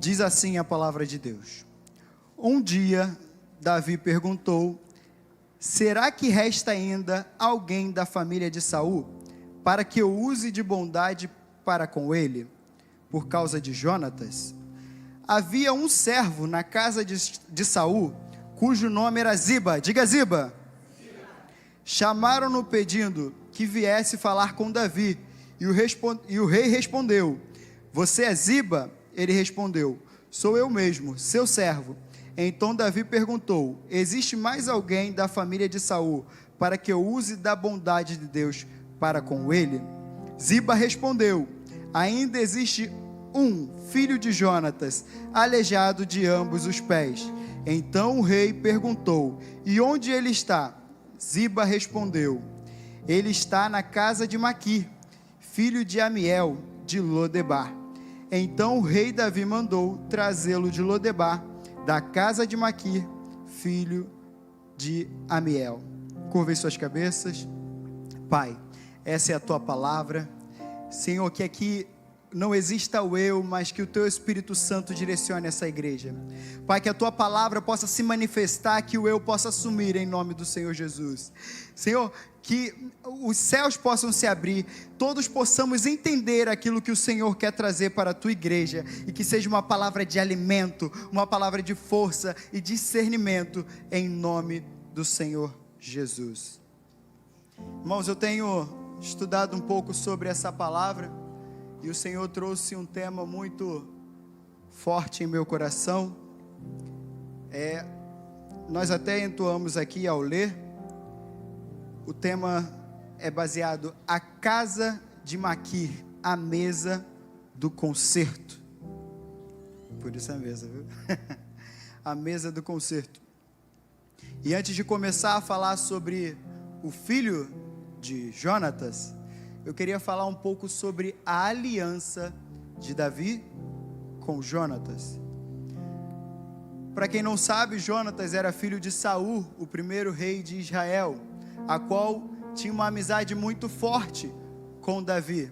Diz assim a palavra de Deus. Um dia, Davi perguntou: será que resta ainda alguém da família de Saul, para que eu use de bondade para com ele, por causa de Jonatas? Havia um servo na casa de Saul, cujo nome era Ziba. Diga Ziba. Chamaram-no pedindo que viesse falar com Davi, e o rei respondeu: você é Ziba? Ele respondeu: sou eu mesmo, seu servo. Então Davi perguntou: existe mais alguém da família de Saul, para que eu use da bondade de Deus para com ele? Ziba respondeu: ainda existe um filho de Jonatas, aleijado de ambos os pés. Então o rei perguntou: e onde ele está? Ziba respondeu: ele está na casa de Maquir, filho de Amiel, de Lodebar. Então o rei Davi mandou trazê-lo de Lodebar, da casa de Maquir, filho de Amiel. Curvem suas cabeças. Pai, essa é a tua palavra. Senhor, que aqui não exista o eu, mas que o teu Espírito Santo direcione essa igreja. Pai, que a tua palavra possa se manifestar, que o eu possa assumir em nome do Senhor Jesus. Senhor, que os céus possam se abrir, todos possamos entender aquilo que o Senhor quer trazer para a tua igreja, e que seja uma palavra de alimento, uma palavra de força e discernimento, em nome do Senhor Jesus. Irmãos, eu tenho estudado um pouco sobre essa palavra, e o Senhor trouxe um tema muito forte em meu coração. Nós até entoamos aqui ao ler. O tema é baseado: a casa de Maquir, a mesa do concerto. Por isso a mesa, viu? A mesa do concerto. E antes de começar a falar sobre o filho de Jonatas, eu queria falar um pouco sobre a aliança de Davi com Jonatas. Para quem não sabe, Jonatas era filho de Saul, o primeiro rei de Israel, a qual tinha uma amizade muito forte com Davi,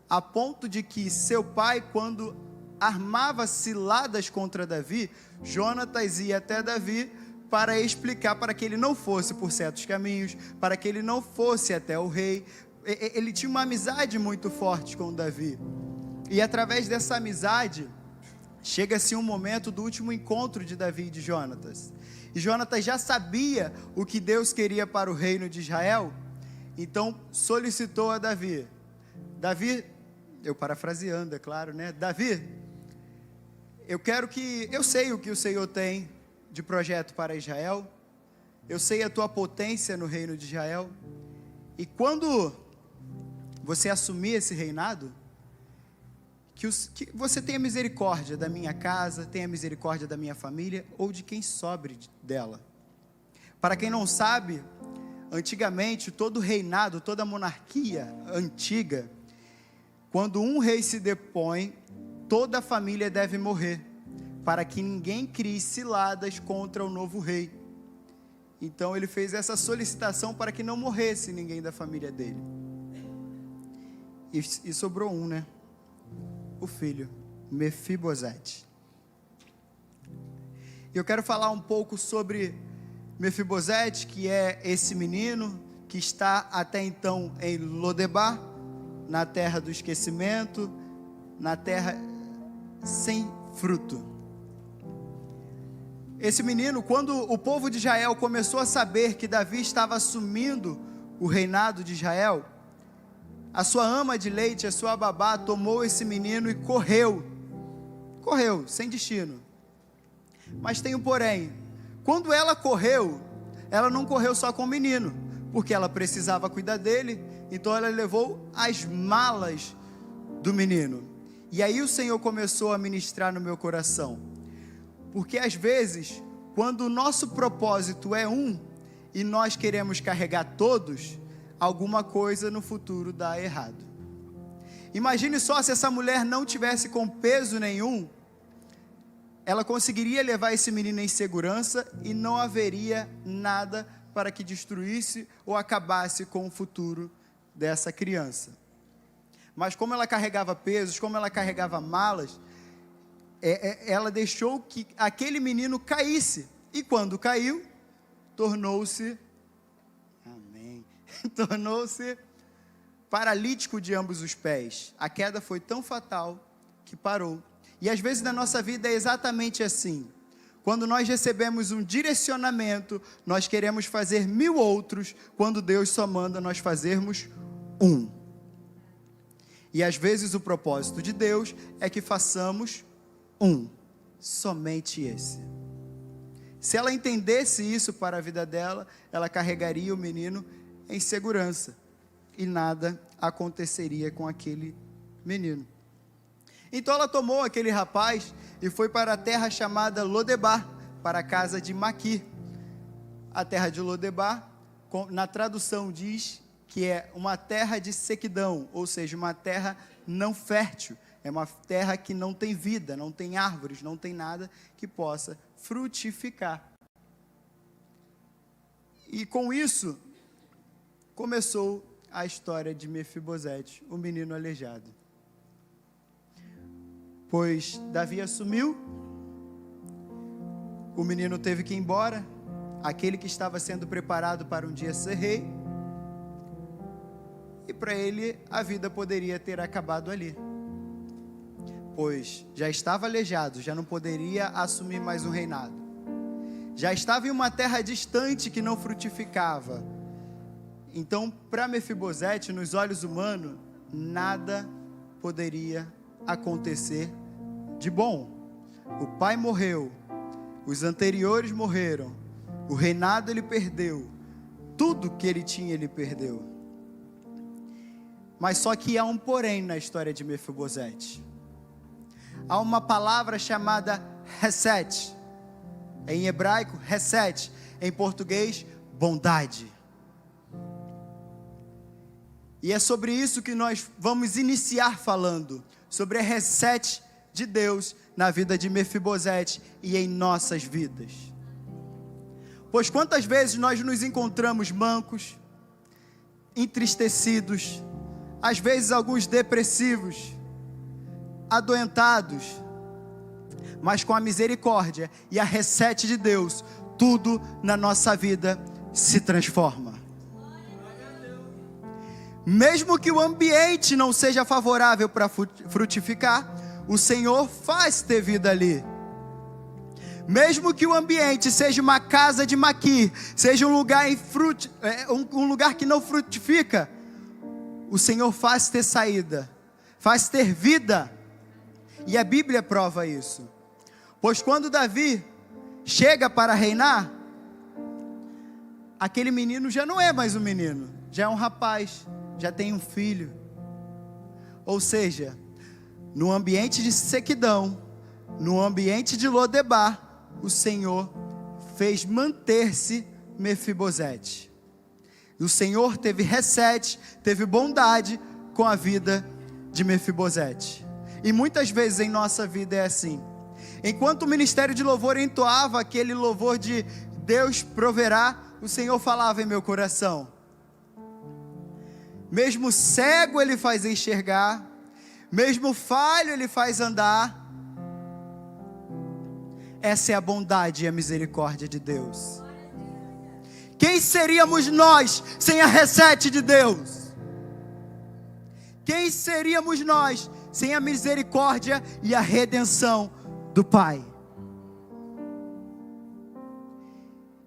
a ponto de que seu pai, quando armava ciladas contra Davi, Jonatas ia até Davi para explicar, para que ele não fosse por certos caminhos, para que ele não fosse até o rei. Ele tinha uma amizade muito forte com Davi, e através dessa amizade, chega-se um momento do último encontro de Davi e de Jonatas, e Jonatas já sabia o que Deus queria para o reino de Israel, então solicitou a Davi: Davi, eu parafraseando, é claro, né? Davi, eu sei o que o Senhor tem de projeto para Israel, eu sei a tua potência no reino de Israel, e quando você assumir esse reinado, que você tenha misericórdia da minha casa, tenha misericórdia da minha família, ou de quem sobre dela. Para quem não sabe, antigamente, todo reinado, toda monarquia antiga, quando um rei se depõe, toda a família deve morrer, para que ninguém crie ciladas contra o novo rei. Então ele fez essa solicitação para que não morresse ninguém da família dele. E sobrou um, né? O filho, Mefibosete. Eu quero falar um pouco sobre Mefibosete, que é esse menino que está até então em Lodebar, na terra do esquecimento, na terra sem fruto. Esse menino, quando o povo de Israel começou a saber que Davi estava assumindo o reinado de Israel, a sua ama de leite, a sua babá, tomou esse menino e correu, sem destino. Mas tem um porém: quando ela correu, ela não correu só com o menino, porque ela precisava cuidar dele, então ela levou as malas do menino. E aí o Senhor começou a ministrar no meu coração, porque às vezes, quando o nosso propósito é um, e nós queremos carregar todos, alguma coisa no futuro dá errado. Imagine só se essa mulher não tivesse com peso nenhum, ela conseguiria levar esse menino em segurança e não haveria nada para que destruísse ou acabasse com o futuro dessa criança. Mas como ela carregava pesos, como ela carregava malas, ela deixou que aquele menino caísse. E quando caiu, tornou-se paralítico de ambos os pés. A queda foi tão fatal que parou. E às vezes na nossa vida é exatamente assim. Quando nós recebemos um direcionamento, nós queremos fazer 1000 outros, quando Deus só manda nós fazermos um. E às vezes o propósito de Deus é que façamos um, somente esse. Se ela entendesse isso para a vida dela, ela carregaria o menino em segurança e nada aconteceria com aquele menino. Então ela tomou aquele rapaz e foi para a terra chamada Lodebar, para a casa de Maquir. A terra de Lodebar, na tradução diz que é uma terra de sequidão, ou seja, uma terra não fértil. É uma terra que não tem vida, não tem árvores, não tem nada que possa frutificar. E com isso, começou a história de Mefibosete, o menino aleijado. Pois Davi assumiu, o menino teve que ir embora, aquele que estava sendo preparado para um dia ser rei, e para ele a vida poderia ter acabado ali, pois já estava aleijado, já não poderia assumir mais um reinado, já estava em uma terra distante que não frutificava. Então, para Mefibosete, nos olhos humanos, nada poderia acontecer de bom. O pai morreu, os anteriores morreram, o reinado ele perdeu, tudo que ele tinha ele perdeu. Mas só que há um porém na história de Mefibosete. Há uma palavra chamada Hesed, em hebraico Hesed, em português bondade. E é sobre isso que nós vamos iniciar falando, sobre a Hesed de Deus na vida de Mefibosete e em nossas vidas. Pois quantas vezes nós nos encontramos mancos, entristecidos, às vezes alguns depressivos, adoentados, mas com a misericórdia e a Hesed de Deus, tudo na nossa vida se transforma. Mesmo que o ambiente não seja favorável para frutificar, o Senhor faz ter vida ali. Mesmo que o ambiente seja uma casa de Maquir, seja um lugar, um lugar que não frutifica, o Senhor faz ter saída, faz ter vida. E a Bíblia prova isso. Pois quando Davi chega para reinar, aquele menino já não é mais um menino, já é um rapaz, já tem um filho. Ou seja, no ambiente de sequidão, no ambiente de Lodebar, o Senhor fez manter-se Mefibosete. O Senhor teve Hesed, teve bondade com a vida de Mefibosete. E muitas vezes em nossa vida é assim. Enquanto o ministério de louvor entoava aquele louvor de Deus proverá, o Senhor falava em meu coração: mesmo cego ele faz enxergar, mesmo falho ele faz andar. Essa é a bondade e a misericórdia de Deus. Quem seríamos nós sem a Hesed de Deus? Quem seríamos nós sem a misericórdia e a redenção do Pai?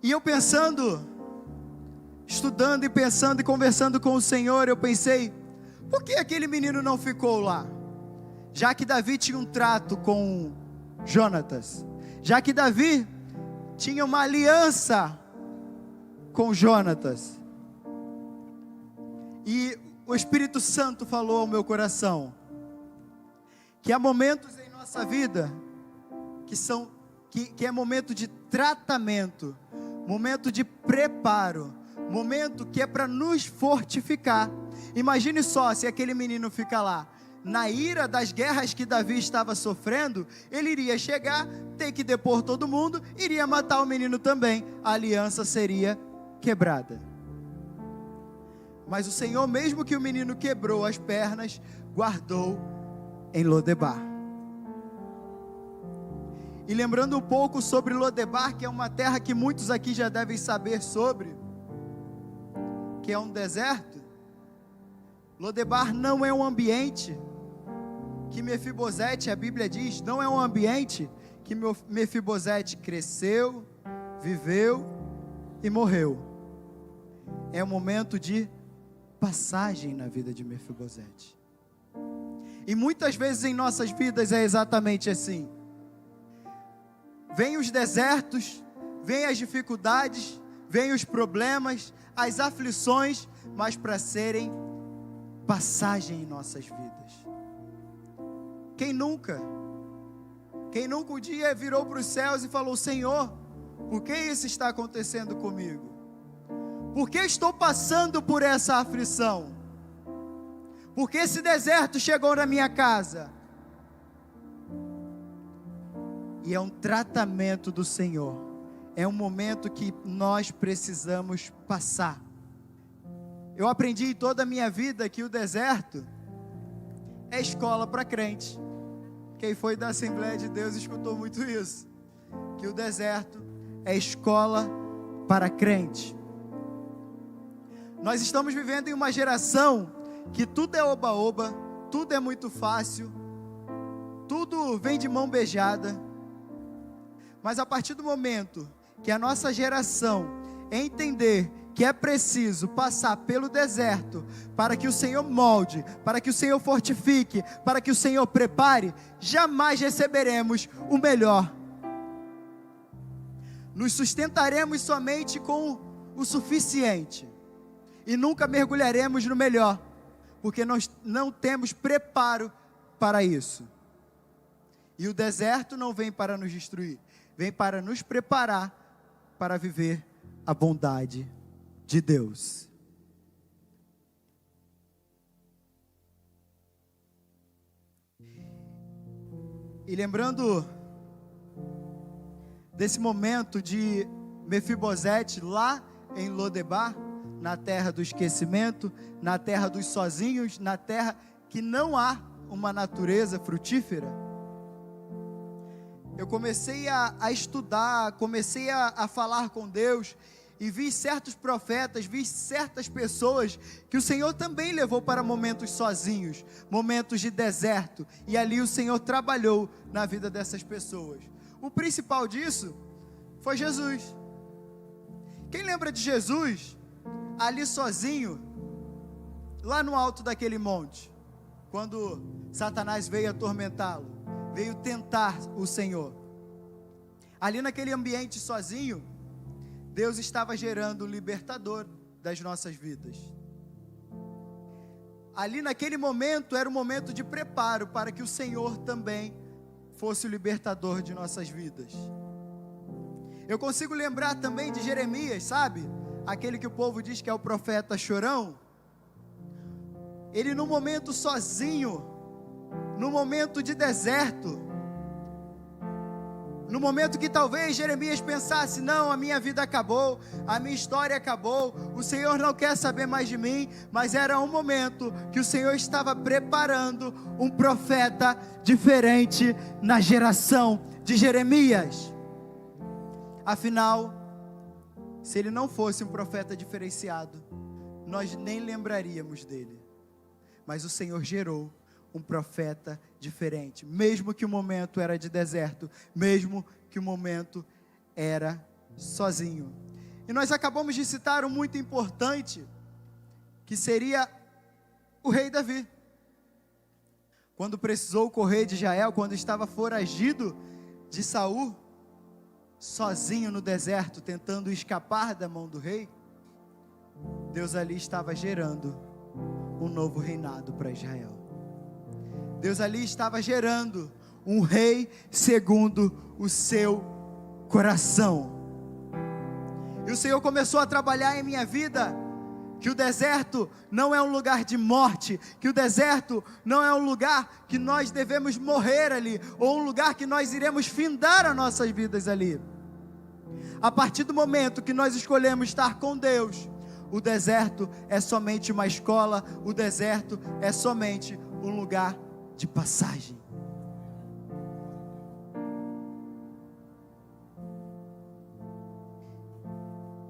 E eu pensando, estudando e pensando e conversando com o Senhor, eu pensei, por que aquele menino não ficou lá? Já que Davi tinha um trato com Jonatas, já que Davi tinha uma aliança com Jonatas, e o Espírito Santo falou ao meu coração, que há momentos em nossa vida, que é momento de tratamento, momento de preparo, momento que é para nos fortificar. Imagine só, se aquele menino fica lá, na ira das guerras que Davi estava sofrendo, ele iria chegar, ter que depor todo mundo, iria matar o menino também, a aliança seria quebrada. Mas o Senhor, mesmo que o menino quebrou as pernas, guardou em Lodebar. E lembrando um pouco sobre Lodebar, que é uma terra que muitos aqui já devem saber sobre, que é um deserto. Lodebar não é um ambiente que Mefibosete, a Bíblia diz, não é um ambiente que Mefibosete cresceu, viveu e morreu. É um momento de passagem na vida de Mefibosete. E muitas vezes em nossas vidas é exatamente assim. Vêm os desertos, vêm as dificuldades, vêm os problemas, as aflições, mas para serem passagem em nossas vidas. Quem nunca um dia virou para os céus e falou: Senhor, por que isso está acontecendo comigo? Por que estou passando por essa aflição? Por que esse deserto chegou na minha casa? E é um tratamento do Senhor. É um momento que nós precisamos passar. Eu aprendi toda a minha vida que o deserto é escola para crente. Quem foi da Assembleia de Deus escutou muito isso. Que o deserto é escola para crente. Nós estamos vivendo em uma geração que tudo é oba-oba, tudo é muito fácil, tudo vem de mão beijada. Mas a partir do momento que a nossa geração entender que é preciso passar pelo deserto para que o Senhor molde, para que o Senhor fortifique, para que o Senhor prepare, jamais receberemos o melhor. Nos sustentaremos somente com o suficiente e nunca mergulharemos no melhor, porque nós não temos preparo para isso. E o deserto não vem para nos destruir, vem para nos preparar para viver a bondade de Deus. E lembrando desse momento de Mefibosete lá em Lodebar, na terra do esquecimento, na terra dos sozinhos, na terra que não há uma natureza frutífera, eu comecei a estudar, comecei a falar com Deus, e vi certos profetas, vi certas pessoas que o Senhor também levou para momentos sozinhos, momentos de deserto, e ali o Senhor trabalhou na vida dessas pessoas. O principal disso foi Jesus. Quem lembra de Jesus ali sozinho, lá no alto daquele monte, quando Satanás veio atormentá-lo, veio tentar o Senhor? Ali naquele ambiente sozinho, Deus estava gerando o libertador das nossas vidas. Ali naquele momento era um momento de preparo para que o Senhor também fosse o libertador de nossas vidas. Eu consigo lembrar também de Jeremias, sabe? Aquele que o povo diz que é o profeta chorão. Ele no momento sozinho, no momento de deserto, no momento que talvez Jeremias pensasse: não, a minha vida acabou, a minha história acabou, o Senhor não quer saber mais de mim. Mas era um momento que o Senhor estava preparando um profeta diferente na geração de Jeremias. Afinal, se ele não fosse um profeta diferenciado, nós nem lembraríamos dele. Mas o Senhor gerou um profeta diferente, mesmo que o momento era de deserto, mesmo que o momento era sozinho. E nós acabamos de citar um muito importante, que seria o rei Davi. Quando precisou correr de Israel, quando estava foragido de Saul, sozinho no deserto, tentando escapar da mão do rei, Deus ali estava gerando um novo reinado para Israel. Deus ali estava gerando um rei segundo o seu coração. E o Senhor começou a trabalhar em minha vida, que o deserto não é um lugar de morte, que o deserto não é um lugar que nós devemos morrer ali, ou um lugar que nós iremos findar as nossas vidas ali. A partir do momento que nós escolhemos estar com Deus, o deserto é somente uma escola, o deserto é somente um lugar de passagem.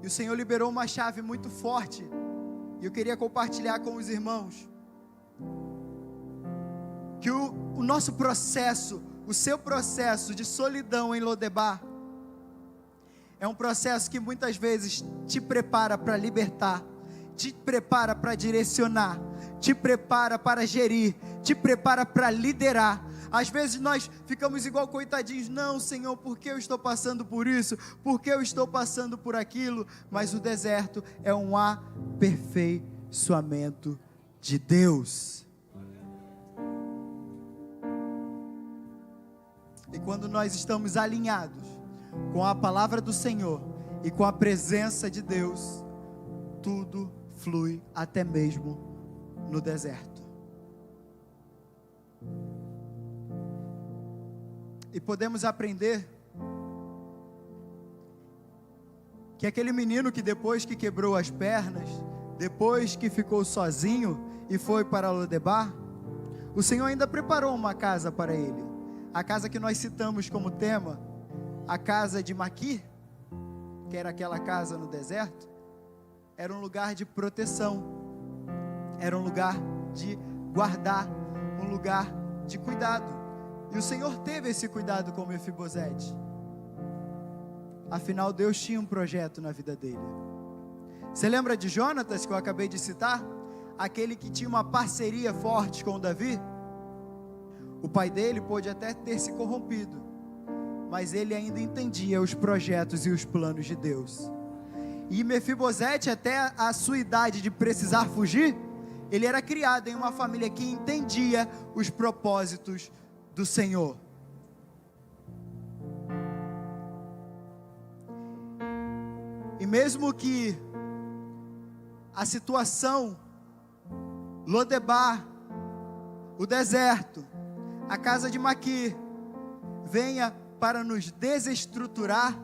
E o Senhor liberou uma chave muito forte, e eu queria compartilhar com os irmãos, que o nosso processo, o seu processo de solidão em Lodebar, é um processo que muitas vezes te prepara para libertar, te prepara para direcionar, te prepara para gerir, te prepara para liderar. Às vezes nós ficamos igual coitadinhos, não, Senhor, por que eu estou passando por isso? Por que eu estou passando por aquilo? Mas o deserto é um aperfeiçoamento de Deus. E quando nós estamos alinhados com a palavra do Senhor e com a presença de Deus, tudo flui até mesmo no deserto. E podemos aprender que aquele menino que depois que quebrou as pernas, depois que ficou sozinho e foi para Lodebar, o Senhor ainda preparou uma casa para ele. A casa que nós citamos como tema, a casa de Maquir, que era aquela casa no deserto, era um lugar de proteção, era um lugar de guardar, um lugar de cuidado. E o Senhor teve esse cuidado com Mefibosete. Afinal, Deus tinha um projeto na vida dele. Você lembra de Jonatas, que eu acabei de citar? Aquele que tinha uma parceria forte com Davi? O pai dele pôde até ter se corrompido, mas ele ainda entendia os projetos e os planos de Deus. E Mefibosete, até a sua idade de precisar fugir, ele era criado em uma família que entendia os propósitos do Senhor. E mesmo que a situação, Lodebar, o deserto, a casa de Maquir, venha para nos desestruturar,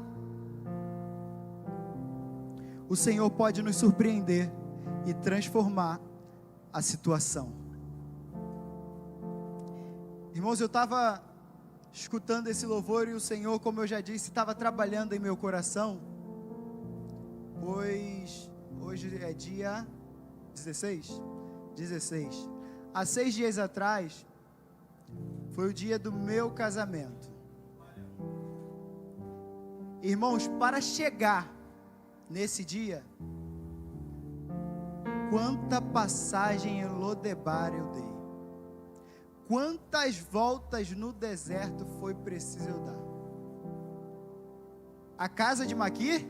o Senhor pode nos surpreender e transformar a situação. Irmãos, eu estava escutando esse louvor e o Senhor, como eu já disse, estava trabalhando em meu coração, pois hoje é dia 16. Há 6 dias atrás, foi o dia do meu casamento. Irmãos, para chegar nesse dia, quanta passagem em Lodebar eu dei. Quantas voltas no deserto foi preciso eu dar? A casa de Maquir,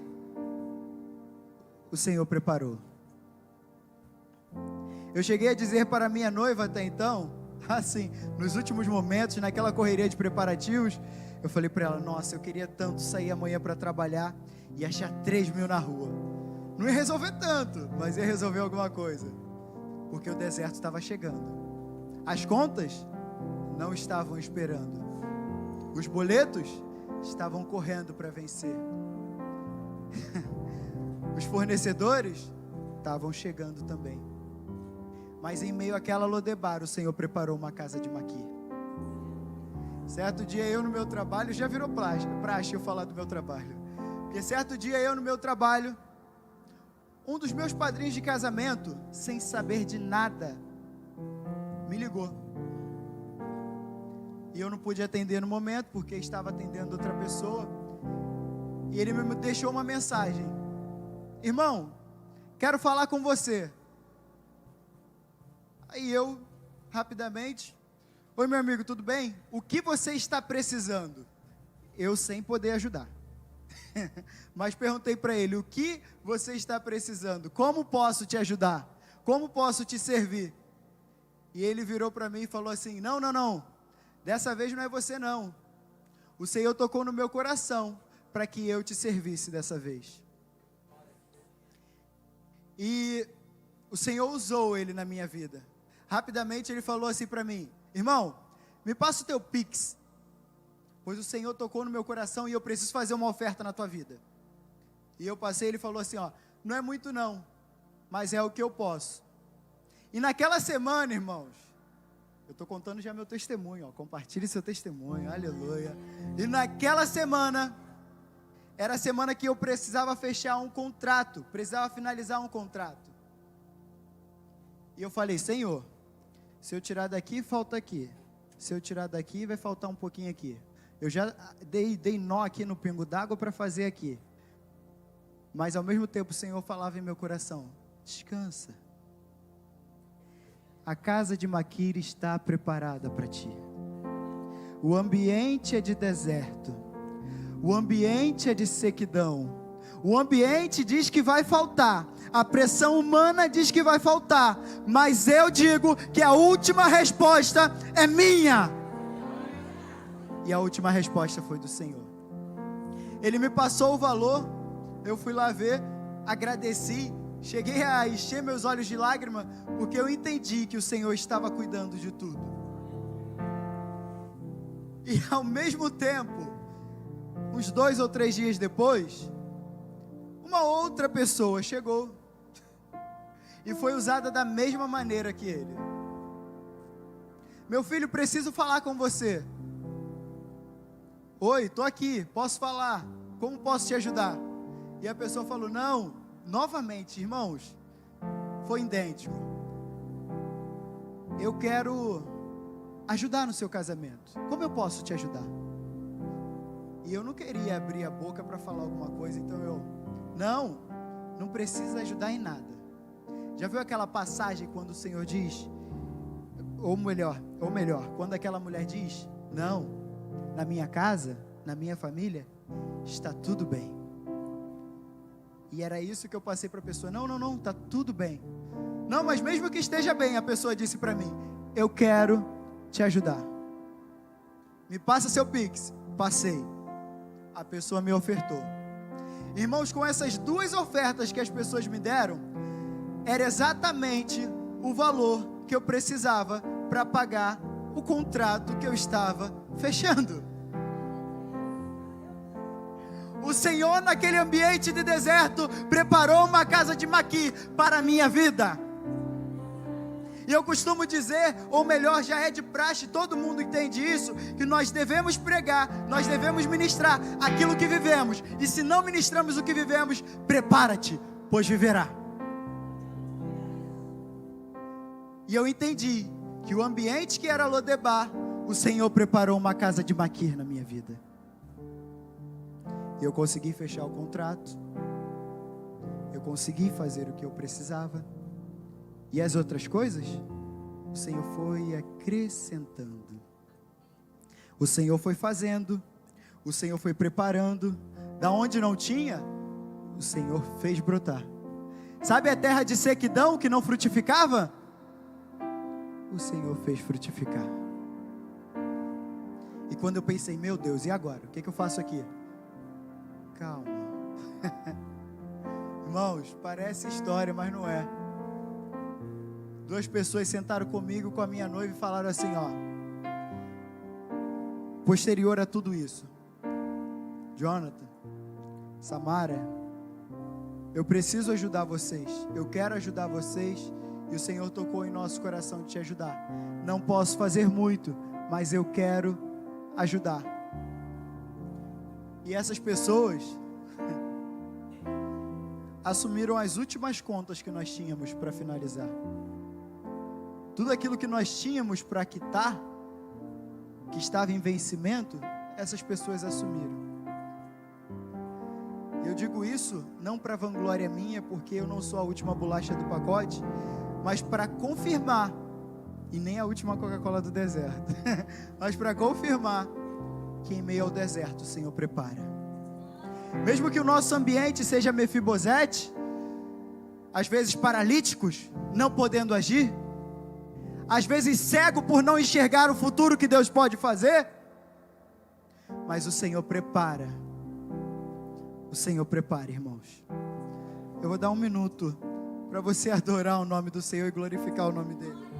o Senhor preparou. Eu cheguei a dizer para minha noiva até então, assim, nos últimos momentos, naquela correria de preparativos, eu falei para ela, nossa, eu queria tanto sair amanhã para trabalhar e achar 3.000 na rua. Não ia resolver tanto, mas ia resolver alguma coisa, porque o deserto estava chegando. As contas não estavam esperando. Os boletos estavam correndo para vencer. Os fornecedores estavam chegando também. Mas em meio àquela Lodebar, o Senhor preparou uma casa de Maquir. Certo dia eu no meu trabalho, já virou praxe eu falar do meu trabalho. Porque certo dia eu no meu trabalho, um dos meus padrinhos de casamento, sem saber de nada, me ligou. E eu não pude atender no momento, porque estava atendendo outra pessoa. E ele me deixou uma mensagem: irmão, quero falar com você. Aí eu, rapidamente, oi meu amigo, tudo bem? O que você está precisando? Eu sem poder ajudar. Mas perguntei para ele, o que você está precisando? Como posso te ajudar? Como posso te servir? E ele virou para mim e falou assim, não, dessa vez não é você não. O Senhor tocou no meu coração para que eu te servisse dessa vez. E o Senhor usou ele na minha vida. Rapidamente ele falou assim para mim, irmão, me passa o teu Pix, pois o Senhor tocou no meu coração e eu preciso fazer uma oferta na tua vida. E eu passei, ele falou assim, não é muito não, mas é o que eu posso. E naquela semana, irmãos, eu estou contando já meu testemunho, compartilhe seu testemunho, aleluia. E naquela semana, Era a semana que eu precisava fechar um contrato, precisava finalizar um contrato. E eu falei, Senhor, se eu tirar daqui, falta aqui. Se eu tirar daqui, vai faltar um pouquinho aqui. Eu já dei nó aqui no pingo d'água para fazer aqui. Mas ao mesmo tempo o Senhor falava em meu coração, descansa. A casa de Maquir está preparada para ti. O ambiente é de deserto. O ambiente é de sequidão. O ambiente diz que vai faltar. A pressão humana diz que vai faltar. Mas eu digo que a última resposta é minha. E a última resposta foi do Senhor. Ele me passou o valor. Eu fui lá ver, agradeci. Cheguei a encher meus olhos de lágrima, porque eu entendi que o Senhor estava cuidando de tudo. E ao mesmo tempo, uns 2 ou 3 dias depois, uma outra pessoa chegou e foi usada da mesma maneira que ele. Meu filho, preciso falar com você. Oi, estou aqui, posso falar? Como posso te ajudar? E a pessoa falou, não, novamente, irmãos, foi idêntico. Eu quero ajudar no seu casamento. Como eu posso te ajudar? E eu não queria abrir a boca para falar alguma coisa, então não precisa ajudar em nada. Já viu aquela passagem quando o Senhor diz, ou melhor, quando aquela mulher diz, não, na minha casa, na minha família, está tudo bem. E era isso que eu passei para a pessoa, não, está tudo bem. Não, mas mesmo que esteja bem, a pessoa disse para mim, eu quero te ajudar. Me passa seu Pix. Passei. A pessoa me ofertou. Irmãos, com essas 2 ofertas que as pessoas me deram, era exatamente o valor que eu precisava para pagar o contrato que eu estava fechando. O Senhor, naquele ambiente de deserto, preparou uma casa de Maquir para a minha vida. E eu costumo dizer, ou melhor, já é de praxe, todo mundo entende isso, que nós devemos pregar, nós devemos ministrar aquilo que vivemos. E se não ministramos o que vivemos, prepara-te, pois viverá. E eu entendi que o ambiente que era Lodebar, o Senhor preparou uma casa de Maquir na minha vida. E eu consegui fechar o contrato, eu consegui fazer o que eu precisava. E as outras coisas, o Senhor foi acrescentando. O Senhor foi fazendo, o Senhor foi preparando. Da onde não tinha, o Senhor fez brotar. Sabe a terra de sequidão que não frutificava? O Senhor fez frutificar. E quando eu pensei, meu Deus, e agora? O que eu faço aqui? Calma. Irmãos, parece história, mas não é. 2 pessoas sentaram comigo, com a minha noiva, e falaram assim, posterior a tudo isso, Jonathan, Samara, eu preciso ajudar vocês, eu quero ajudar vocês, e o Senhor tocou em nosso coração de te ajudar. Não posso fazer muito, mas eu quero ajudar. E essas pessoas assumiram as últimas contas que nós tínhamos para finalizar. Tudo aquilo que nós tínhamos para quitar, que estava em vencimento, essas pessoas assumiram. Eu digo isso não para vanglória minha, porque eu não sou a última bolacha do pacote, mas para confirmar, e nem a última Coca-Cola do deserto, mas para confirmar que em meio ao deserto o Senhor prepara. Mesmo que o nosso ambiente seja Mefibosete, às vezes paralíticos, não podendo agir, às vezes cego por não enxergar o futuro que Deus pode fazer, mas o Senhor prepara. O Senhor prepara, irmãos. Eu vou dar 1 minuto para você adorar o nome do Senhor e glorificar o nome dEle.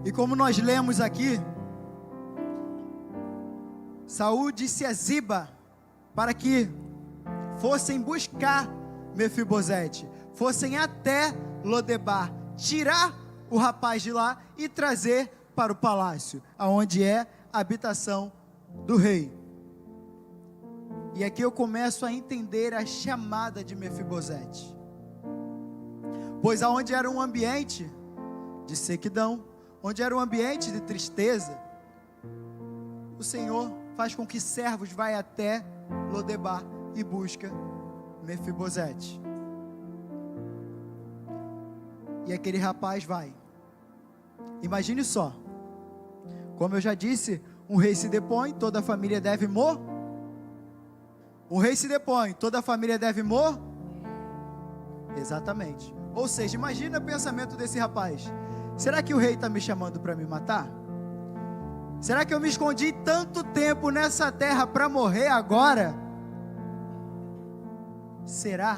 E como nós lemos aqui, Saul disse a Ziba para que fossem buscar Mefibosete, fossem até Lodebar tirar o rapaz de lá e trazer para o palácio, aonde é a habitação do rei. E aqui eu começo a entender a chamada de Mefibosete. Pois aonde era um ambiente de sequidão, onde era um ambiente de tristeza, o Senhor faz com que servos vá até Lodebar e busca Mefibosete. E aquele rapaz vai. Imagine só, como eu já disse, um rei se depõe, toda a família deve morrer. Um rei se depõe, toda a família deve morrer. Exatamente. Ou seja, imagina o pensamento desse rapaz. Será que o rei está me chamando para me matar? Será que eu me escondi tanto tempo nessa terra para morrer agora? Será?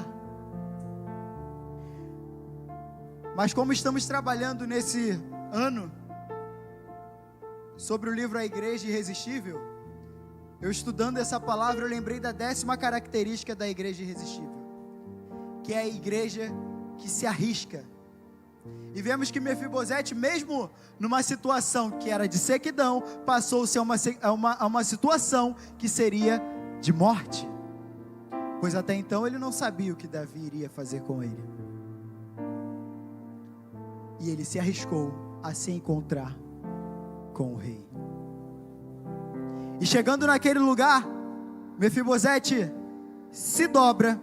Mas como estamos trabalhando nesse ano sobre o livro A Igreja Irresistível, eu estudando essa palavra, eu lembrei da 10ª característica da igreja irresistível, que é a igreja que se arrisca. E vemos que Mefibosete, mesmo numa situação que era de sequidão, passou-se a uma situação que seria de morte, pois até então ele não sabia o que Davi iria fazer com ele. E ele se arriscou a se encontrar com o rei. E chegando naquele lugar, Mefibosete se dobra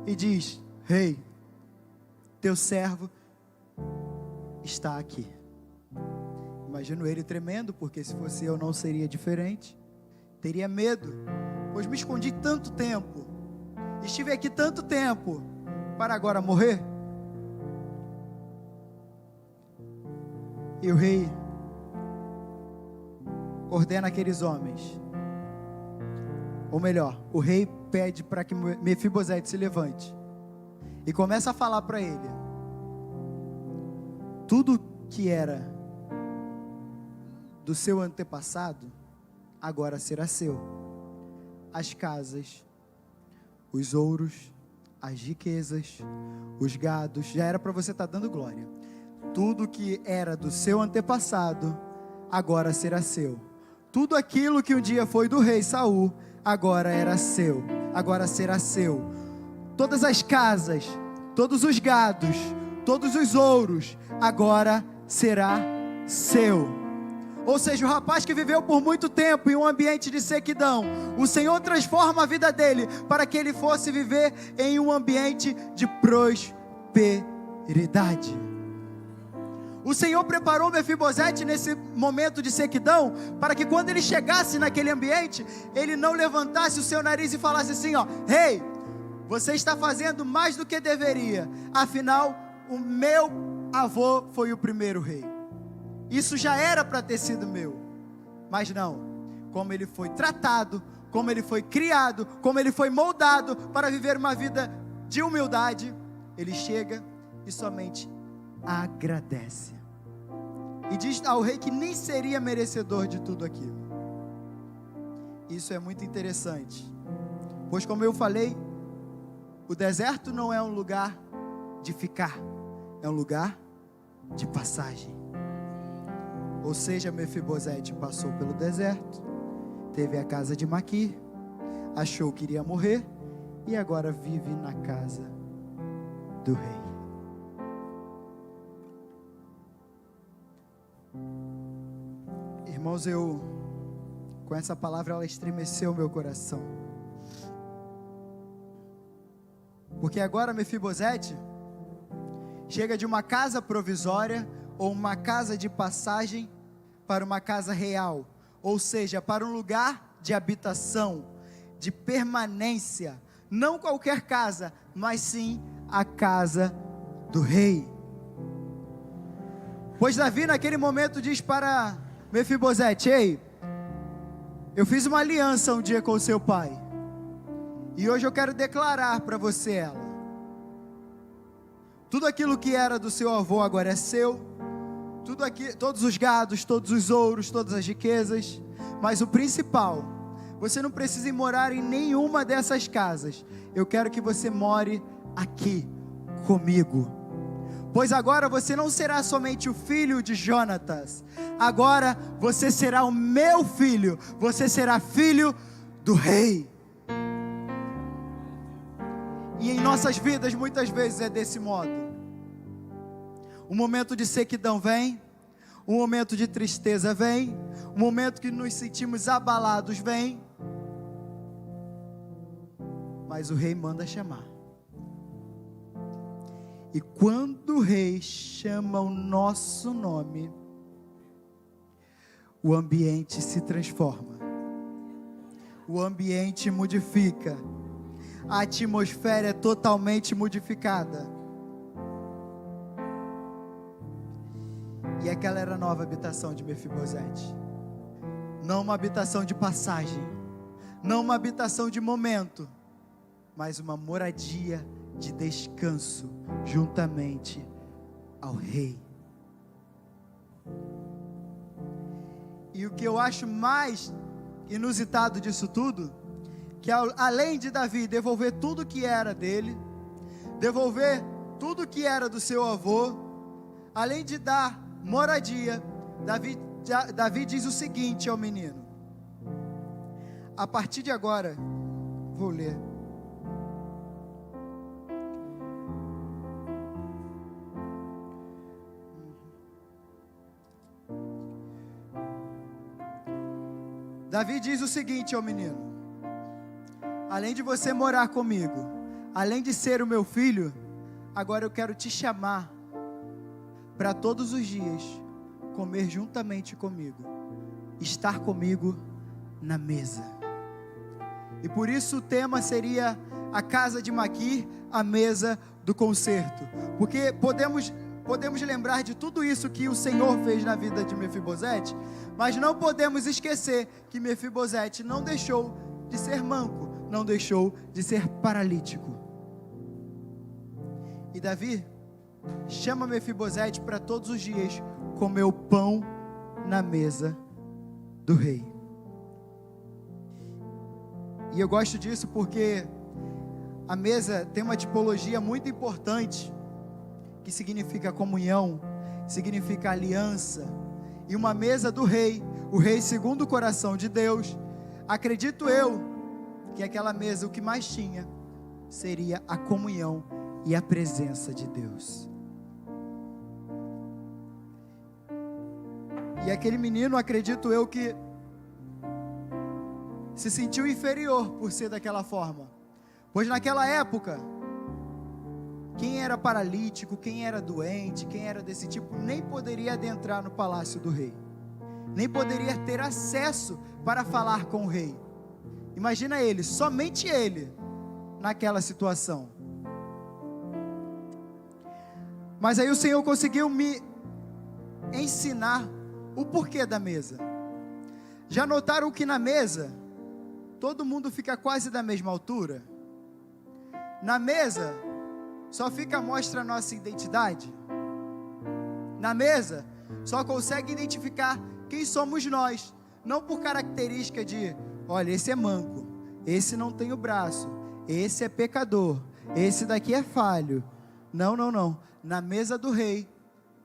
e diz: rei, teu servo está aqui. Imagino ele tremendo, porque se fosse eu não seria diferente. Teria medo, pois me escondi tanto tempo, estive aqui tanto tempo, para agora morrer. E o rei ordena aqueles homens, ou melhor, o rei pede para que Mefibosete se levante e começa a falar para ele: tudo que era do seu antepassado agora será seu. As casas, os ouros, as riquezas, os gados, já era para você estar dando glória. Tudo que era do seu antepassado agora será seu. Tudo aquilo que um dia foi do rei Saul agora era seu, agora será seu. Todas as casas, todos os gados, todos os ouros agora será seu. Ou seja, o rapaz que viveu por muito tempo em um ambiente de sequidão, o Senhor transforma a vida dele para que ele fosse viver em um ambiente de prosperidade. O Senhor preparou Mefibosete nesse momento de sequidão, para que quando ele chegasse naquele ambiente, ele não levantasse o seu nariz e falasse assim: ó, rei, você está fazendo mais do que deveria, afinal, o meu avô foi o primeiro rei. Isso já era para ter sido meu. Mas não, como ele foi tratado, como ele foi criado, como ele foi moldado para viver uma vida de humildade, ele chega e somente agradece. E diz ao rei que nem seria merecedor de tudo aquilo. Isso é muito interessante, pois como eu falei, o deserto não é um lugar de ficar, é um lugar de passagem. Ou seja, Mefibosete passou pelo deserto, teve a casa de Maquir, achou que iria morrer e agora vive na casa do rei. Irmãos, com essa palavra ela estremeceu o meu coração, porque agora Mefibosete chega de uma casa provisória ou uma casa de passagem para uma casa real, ou seja, para um lugar de habitação, de permanência, não qualquer casa, mas sim a casa do rei. Pois Davi naquele momento diz para Mefibosete: ei, eu fiz uma aliança um dia com o seu pai, e hoje eu quero declarar para você ela. Tudo aquilo que era do seu avô agora é seu, todos os gados, todos os ouros, todas as riquezas, mas o principal, você não precisa ir morar em nenhuma dessas casas, eu quero que você more aqui comigo, Pois agora você não será somente o filho de Jonatas, agora você será o meu filho, você será filho do rei. E em nossas vidas muitas vezes é desse modo. Um momento de sequidão vem, um momento de tristeza vem, um momento que nos sentimos abalados vem, mas o rei manda chamar. E quando o rei chama o nosso nome, o ambiente se transforma, o ambiente modifica, a atmosfera é totalmente modificada. E aquela era a nova habitação de Mefibosete. Não uma habitação de passagem, não uma habitação de momento, mas uma moradia de descanso juntamente ao rei. E o que eu acho mais inusitado disso tudo, que além de Davi devolver tudo que era dele, devolver tudo que era do seu avô, além de dar moradia, Davi diz o seguinte ao menino: a partir de agora, vou ler. Davi diz o seguinte ao menino: além de você morar comigo, além de ser o meu filho, agora eu quero te chamar para todos os dias comer juntamente comigo, estar comigo na mesa. E por isso o tema seria a casa de Maquir, a mesa do concerto, porque podemos lembrar de tudo isso que o Senhor fez na vida de Mefibosete, mas não podemos esquecer que Mefibosete não deixou de ser manco, não deixou de ser paralítico. E Davi chama Mefibosete para todos os dias comer o pão na mesa do rei. E eu gosto disso porque a mesa tem uma tipologia muito importante, que significa comunhão, significa aliança. E uma mesa do rei, o rei segundo o coração de Deus, acredito eu que aquela mesa, o que mais tinha seria a comunhão e a presença de Deus. E aquele menino, acredito eu, que se sentiu inferior por ser daquela forma, pois naquela época, quem era paralítico, quem era doente, quem era desse tipo, nem poderia adentrar no palácio do rei, nem poderia ter acesso para falar com o rei. Imagina ele, somente ele, naquela situação. Mas aí o Senhor conseguiu me ensinar o porquê da mesa. Já notaram que na mesa, todo mundo fica quase da mesma altura? Na mesa, só fica à mostra a nossa identidade. Na mesa, só consegue identificar quem somos nós, não por característica de, olha, esse é manco, esse não tem o braço, esse é pecador, esse daqui é falho. Não, não, não. Na mesa do rei,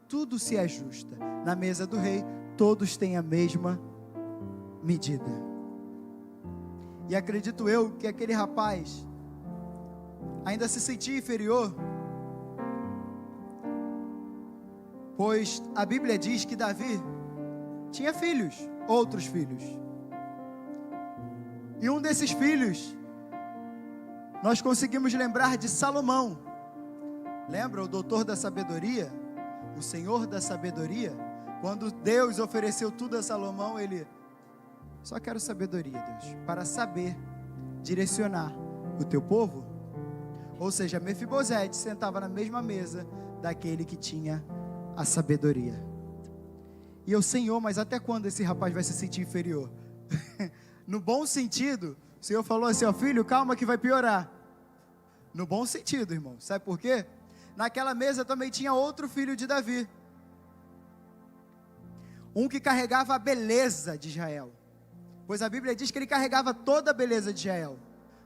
tudo se ajusta. Na mesa do rei, todos têm a mesma medida. E acredito eu que aquele rapaz ainda se sentia inferior, pois a Bíblia diz que Davi tinha filhos, outros filhos. E um desses filhos, nós conseguimos lembrar de Salomão. Lembra o doutor da sabedoria? O Senhor da sabedoria? Quando Deus ofereceu tudo a Salomão, ele: só quero sabedoria, Deus, para saber direcionar o teu povo. Ou seja, Mefibosete sentava na mesma mesa daquele que tinha a sabedoria. E eu: Senhor, mas até quando esse rapaz vai se sentir inferior? No bom sentido, o Senhor falou assim: ó, filho, calma que vai piorar. No bom sentido, irmão. Sabe por quê? Naquela mesa também tinha outro filho de Davi, um que carregava a beleza de Israel, pois a Bíblia diz que ele carregava toda a beleza de Israel.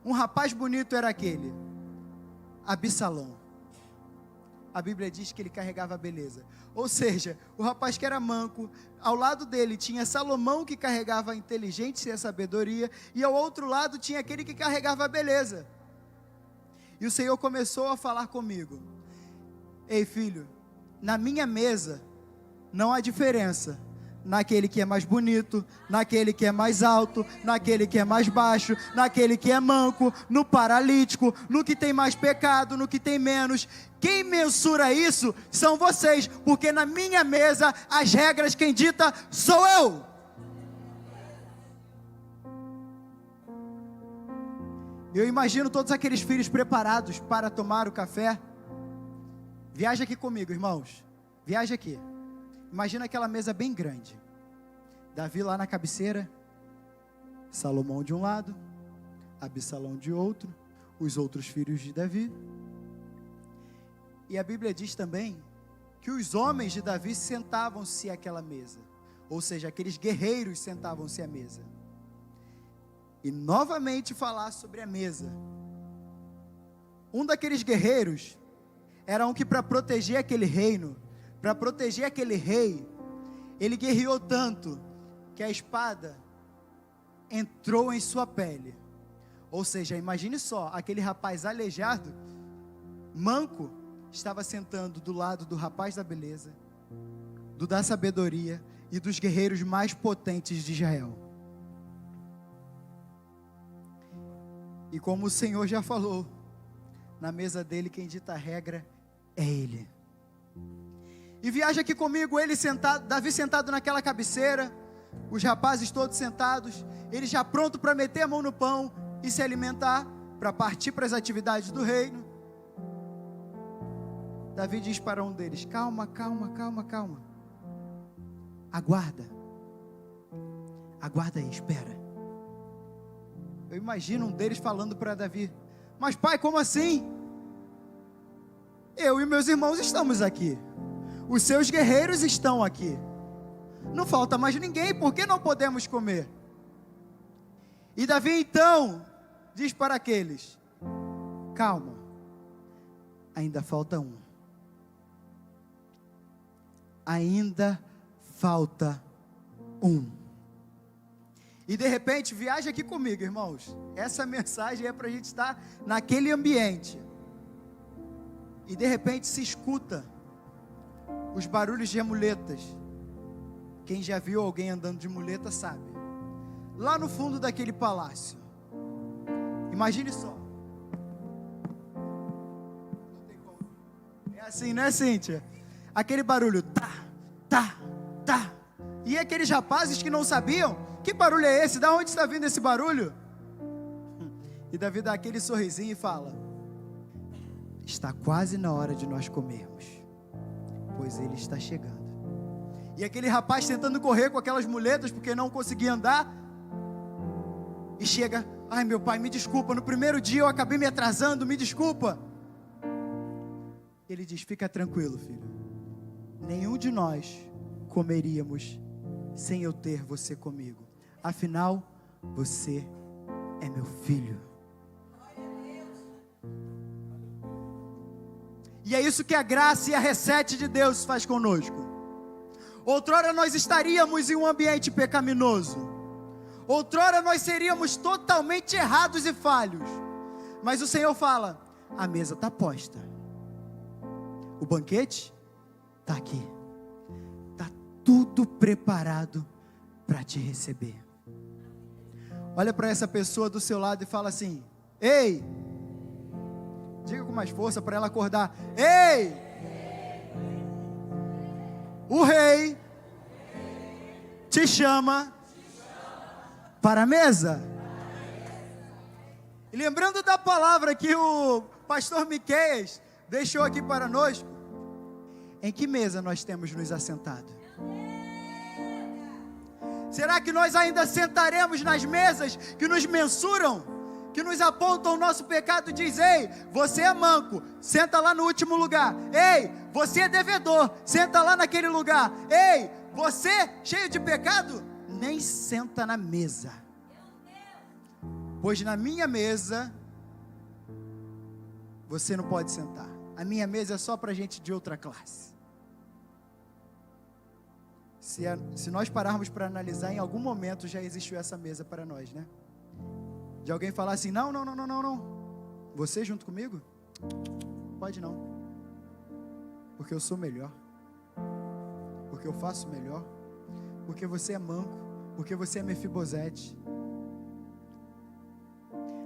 Um rapaz bonito era aquele, Absalão. a Bíblia diz que ele carregava a beleza. Ou seja, o rapaz que era manco, ao lado dele tinha Salomão que carregava a inteligência e a sabedoria, e ao outro lado tinha aquele que carregava a beleza. E o Senhor começou a falar comigo: ei filho, na minha mesa não há diferença naquele que é mais bonito, naquele que é mais alto, naquele que é mais baixo, naquele que é manco, no paralítico, no que tem mais pecado, no que tem menos. Quem mensura isso são vocês, porque na minha mesa as regras quem dita sou eu. Eu imagino todos aqueles filhos preparados para tomar o café. Viaja aqui comigo, irmãos. Viaja aqui. Imagina aquela mesa bem grande. Davi lá na cabeceira, Salomão de um lado, Absalão de outro, os outros filhos de Davi. E a Bíblia diz também que os homens de Davi sentavam-se àquela mesa. Ou seja, aqueles guerreiros sentavam-se à mesa. E novamente falar sobre a mesa. Um daqueles guerreiros era um que, para proteger aquele reino, para proteger aquele rei, ele guerreou tanto que a espada entrou em sua pele. Ou seja, imagine só, aquele rapaz aleijado, manco, estava sentando do lado do rapaz da beleza, do da sabedoria e dos guerreiros mais potentes de Israel. E como o Senhor já falou, na mesa dele quem dita a regra é ele. E viaja aqui comigo, ele sentado, Davi sentado naquela cabeceira, os rapazes todos sentados, ele já pronto para meter a mão no pão e se alimentar, para partir para as atividades do reino. Davi diz para um deles: calma, calma, calma, calma. Aguarda aí, espera. Eu imagino um deles falando para Davi: mas pai, como assim? Eu e meus irmãos estamos aqui. Os seus guerreiros estão aqui. Não falta mais ninguém, por que não podemos comer? E Davi então diz para aqueles: calma, ainda falta um. Ainda falta um. E de repente, viaja aqui comigo, irmãos. Essa mensagem é para a gente estar naquele ambiente. E de repente se escuta os barulhos de muletas. Quem já viu alguém andando de muleta sabe. Lá no fundo daquele palácio. Imagine só. Não tem como. É assim, né, Cíntia? Aquele barulho, tá, tá, tá. E aqueles rapazes que não sabiam, que barulho é esse? Da onde está vindo esse barulho? E Davi dá aquele sorrisinho e fala: está quase na hora de nós comermos, pois ele está chegando. E aquele rapaz tentando correr com aquelas muletas, porque não conseguia andar, e chega: ai meu pai, me desculpa, no primeiro dia eu acabei me atrasando, me desculpa. Ele diz: fica tranquilo, filho, nenhum de nós comeríamos sem eu ter você comigo, afinal, você é meu filho. E é isso que a graça e a reset de Deus faz conosco. Outrora nós estaríamos em um ambiente pecaminoso. Outrora nós seríamos totalmente errados e falhos. Mas o Senhor fala: a mesa está posta. O banquete está aqui. Está tudo preparado para te receber. Olha para essa pessoa do seu lado e fala assim: ei! Diga com mais força para ela acordar: ei! O rei te chama para a mesa. E lembrando da palavra que o pastor Miqueias deixou aqui para nós, em que mesa nós temos nos assentado? Será que nós ainda sentaremos nas mesas que nos mensuram, que nos apontam o nosso pecado e diz: ei, você é manco, senta lá no último lugar. Ei, você é devedor, senta lá naquele lugar. Ei, você cheio de pecado, nem senta na mesa. Pois na minha mesa você não pode sentar. a minha mesa é só para gente de outra classe. Se nós pararmos para analisar, em algum momento já existiu essa mesa para nós, né? De alguém falar assim, não, você junto comigo? Pode não, porque eu sou melhor, porque eu faço melhor, porque você é manco, porque você é Mefibosete.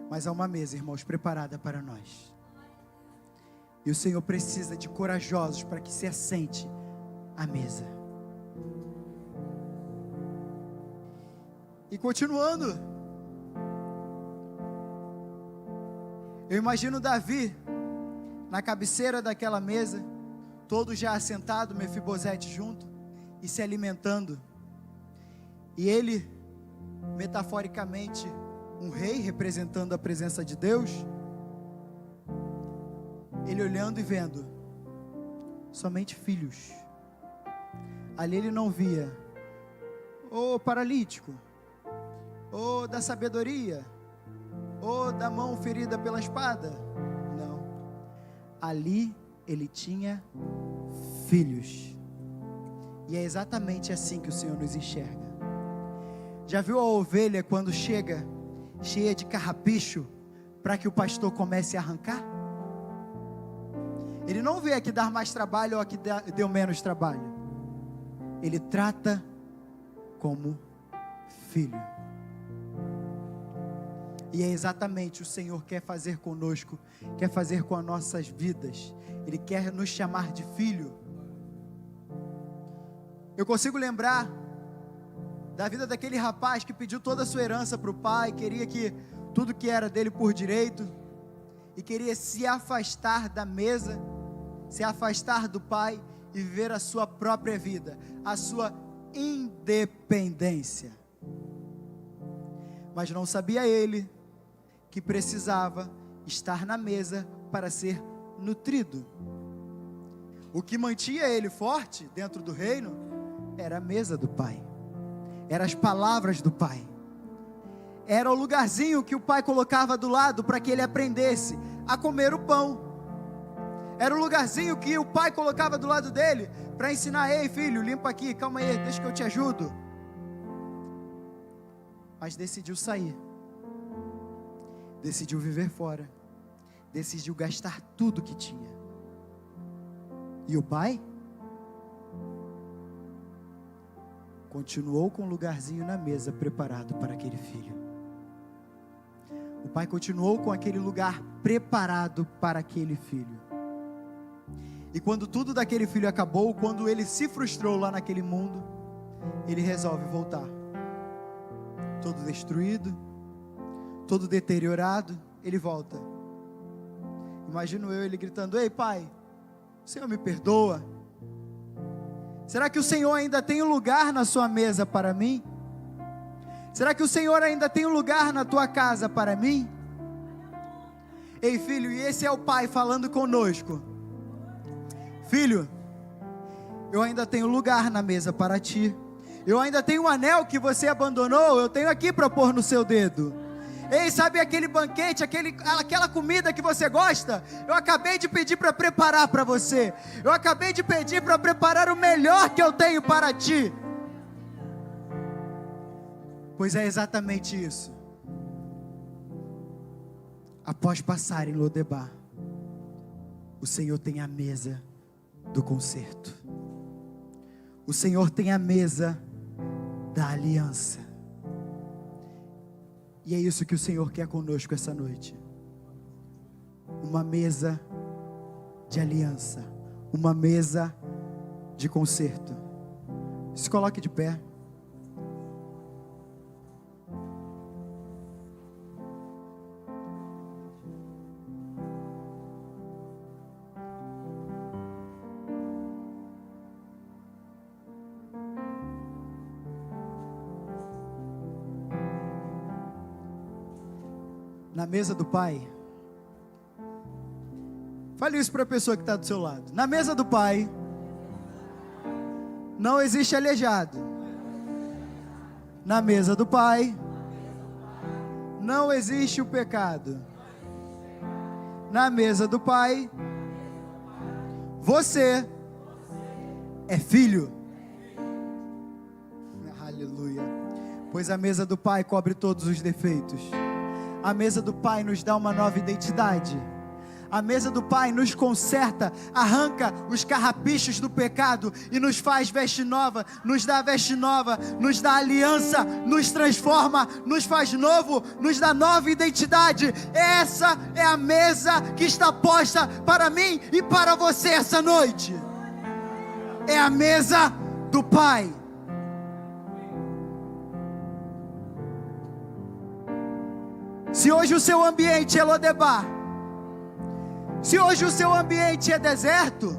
Mas há uma mesa, irmãos, preparada para nós. E o Senhor precisa de corajosos para que se assente à mesa. E continuando, eu imagino Davi na cabeceira daquela mesa, todo já assentado, Mefibosete junto e se alimentando. E ele, metaforicamente, um rei representando a presença de Deus, ele olhando e vendo somente filhos. Ali ele não via o paralítico, ou da sabedoria, ou da mão ferida pela espada. Não, ali ele tinha filhos. E é exatamente assim que o Senhor nos enxerga. Já viu a ovelha quando chega cheia de carrapicho para que o pastor comece a arrancar? Ele não vê a que dar mais trabalho ou a que deu menos trabalho. Ele trata como filho. E é exatamente o Senhor quer fazer conosco, quer fazer com as nossas vidas. Ele quer nos chamar de filho. Eu consigo lembrar da vida daquele rapaz que pediu toda a sua herança para o pai, queria que tudo que era dele por direito, e queria se afastar da mesa, se afastar do pai e viver a sua própria vida, a sua independência. Mas não sabia ele que precisava estar na mesa para ser nutrido. O que mantinha ele forte dentro do reino era a mesa do pai, eram as palavras do pai, era o lugarzinho que o pai colocava do lado para que ele aprendesse a comer o pão, era o lugarzinho que o pai colocava do lado dele para ensinar: ei filho, limpa aqui, calma aí, deixa que eu te ajudo. Mas decidiu sair, decidiu viver fora, decidiu gastar tudo que tinha. E o pai continuou com um lugarzinho na mesa preparado para aquele filho. O pai continuou com aquele lugar preparado para aquele filho. E quando tudo daquele filho acabou, quando ele se frustrou lá naquele mundo, ele resolve voltar. Todo destruído, todo deteriorado, ele volta. Imagino ele gritando: ei pai, o Senhor me perdoa? Será que o Senhor ainda tem um lugar na sua mesa para mim? Será que o Senhor ainda tem um lugar na tua casa para mim? Ei filho, e esse é o pai falando conosco: filho, eu ainda tenho lugar na mesa para ti. Eu ainda tenho um anel que você abandonou, eu tenho aqui para pôr no seu dedo. Ei, sabe aquele banquete, aquela comida que você gosta? Eu acabei de pedir para preparar para você. Eu acabei de pedir para preparar o melhor que eu tenho para ti. Pois é exatamente isso. Após passar em Lodebar, o Senhor tem a mesa do concerto. O Senhor tem a mesa da aliança. E é isso que o Senhor quer conosco essa noite. Uma mesa de aliança, uma mesa de concerto. Se coloque de pé. Na mesa do Pai, fale isso para a pessoa que está do seu lado. Na mesa do Pai, não existe aleijado. Na mesa do Pai, não existe o pecado. Na mesa do Pai, Você é filho. Aleluia. Pois a mesa do Pai cobre todos os defeitos. A mesa do Pai nos dá uma nova identidade. A mesa do Pai nos conserta, arranca os carrapichos do pecado e nos faz veste nova, nos dá veste nova, nos dá aliança, nos transforma, nos faz novo, nos dá nova identidade. Essa é a mesa que está posta para mim e para você essa noite. É a mesa do Pai. Se hoje o seu ambiente é Lodebar, se hoje o seu ambiente é deserto,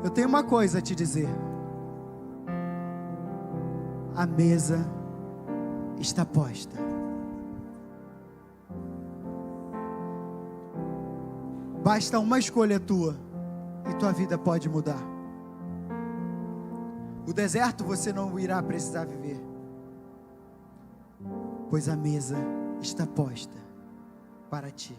eu tenho uma coisa a te dizer: a mesa está posta. Basta uma escolha tua e tua vida pode mudar. O deserto você não irá precisar viver, pois a mesa está posta para ti.